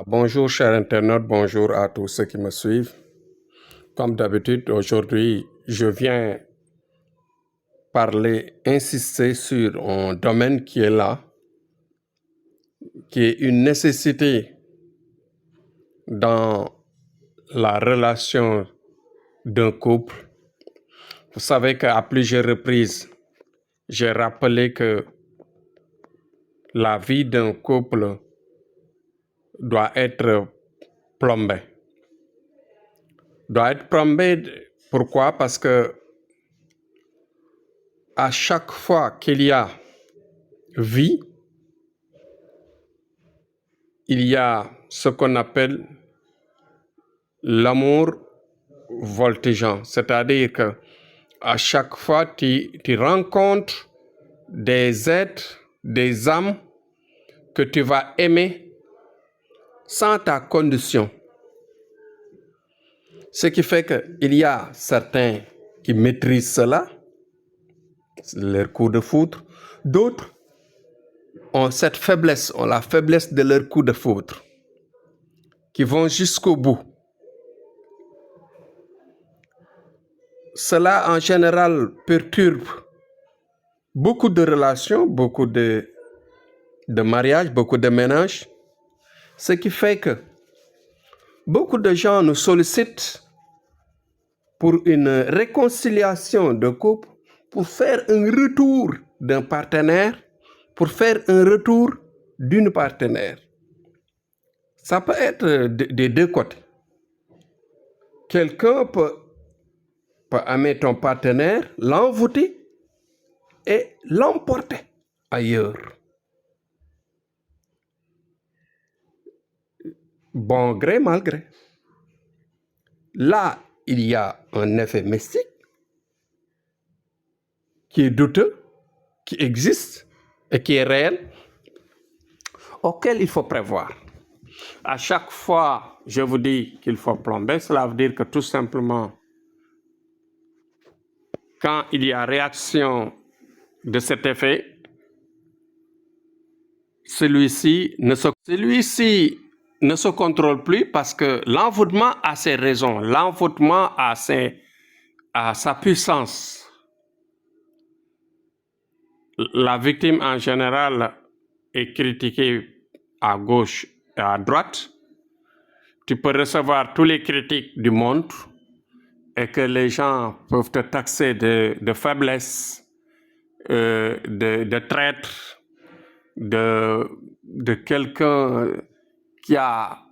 Bonjour chers internautes, bonjour à tous ceux qui me suivent. Comme d'habitude, aujourd'hui, je viens insister sur un domaine qui est là, qui est une nécessité dans la relation d'un couple. Vous savez qu'à plusieurs reprises, j'ai rappelé que la vie d'un couple doit être plombée. Pourquoi? Parce que à chaque fois qu'il y a vie, il y a ce qu'on appelle l'amour voltigeant, c'est-à-dire que à chaque fois tu rencontres des êtres, des âmes que tu vas aimer sans ta condition. Ce qui fait qu'il y a certains qui maîtrisent cela, leur coup de foudre, d'autres ont cette faiblesse, ont la faiblesse de leur coup de foudre, qui vont jusqu'au bout. Cela, en général, perturbe beaucoup de relations, beaucoup de mariages, beaucoup de ménages, ce qui fait que beaucoup de gens nous sollicitent pour une réconciliation de couple, pour faire un retour d'un partenaire, pour faire un retour d'une partenaire. Ça peut être des deux côtés. Quelqu'un peut amener ton partenaire, l'envoûter et l'emporter ailleurs. Bon gré, mal gré. Là, il y a un effet mystique qui est douteux, qui existe et qui est réel, auquel il faut prévoir. À chaque fois, je vous dis qu'il faut plomber, cela veut dire que tout simplement, quand il y a réaction de cet effet, celui-ci ne se contrôle plus parce que l'envoûtement a ses raisons, l'envoûtement a sa puissance. La victime en général est critiquée à gauche et à droite. Tu peux recevoir tous les critiques du monde et que les gens peuvent te taxer de faiblesse, de traître, de quelqu'un qui a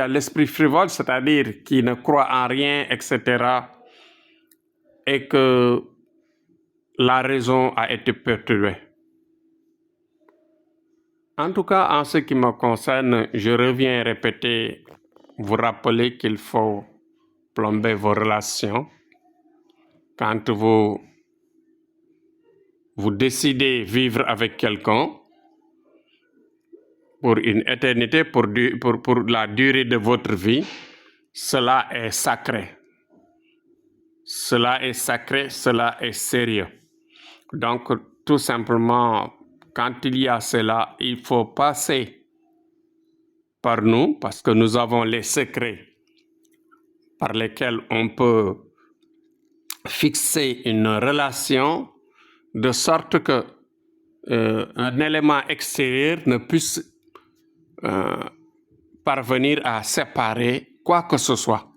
l'esprit frivole, c'est-à-dire qui ne croit en rien, etc. Et que la raison a été perturbée. En tout cas, en ce qui me concerne, je reviens répéter, vous rappeler qu'il faut plomber vos relations. Quand vous décidez vivre avec quelqu'un pour une éternité, pour la durée de votre vie, cela est sacré. Cela est sacré, cela est sérieux. Donc, tout simplement, quand il y a cela, il faut passer par nous, parce que nous avons les secrets par lesquels on peut fixer une relation de sorte que un élément extérieur ne puisse parvenir à séparer quoi que ce soit,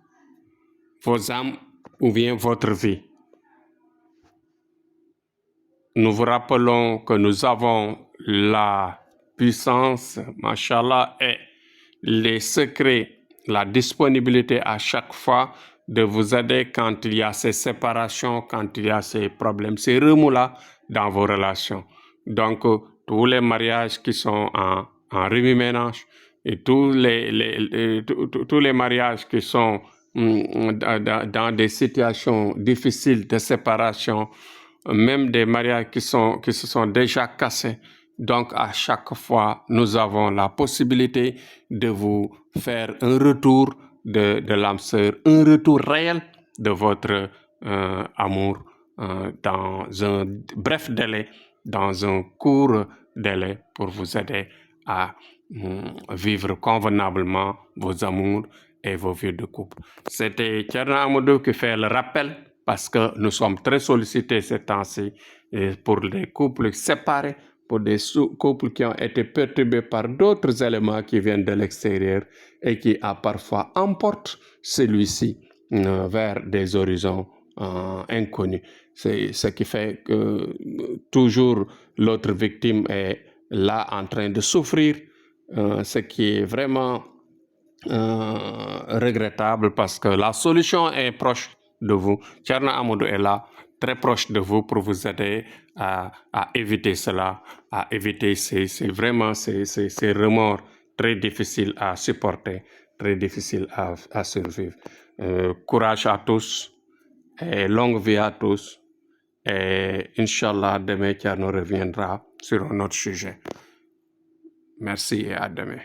vos âmes ou bien votre vie. Nous vous rappelons que nous avons la puissance, machallah, et les secrets, la disponibilité à chaque fois de vous aider quand il y a ces séparations, quand il y a ces problèmes, ces remous-là dans vos relations. Donc, tous les mariages qui sont en remue-ménage et tous les mariages qui sont dans des situations difficiles de séparation, même des mariages qui se sont déjà cassés. Donc, à chaque fois, nous avons la possibilité de vous faire un retour de l'âme sœur, un retour réel de votre amour dans un bref délai, dans un court délai pour vous aider à vivre convenablement vos amours et vos vies de couple. C'était Thierno Amadou qui fait le rappel parce que nous sommes très sollicités ces temps-ci pour les couples séparés, pour des couples qui ont été perturbés par d'autres éléments qui viennent de l'extérieur et qui parfois emportent celui-ci vers des horizons inconnus. C'est ce qui fait que toujours l'autre victime est là en train de souffrir, ce qui est vraiment regrettable parce que la solution est proche de vous. Thierno Amadou est là, très proche de vous pour vous aider à éviter cela, à éviter ces remords très difficiles à supporter, très difficiles à survivre. Courage à tous et longue vie à tous. Et Inch'Allah, demain, Thierno reviendra sur un autre sujet. Merci et à demain.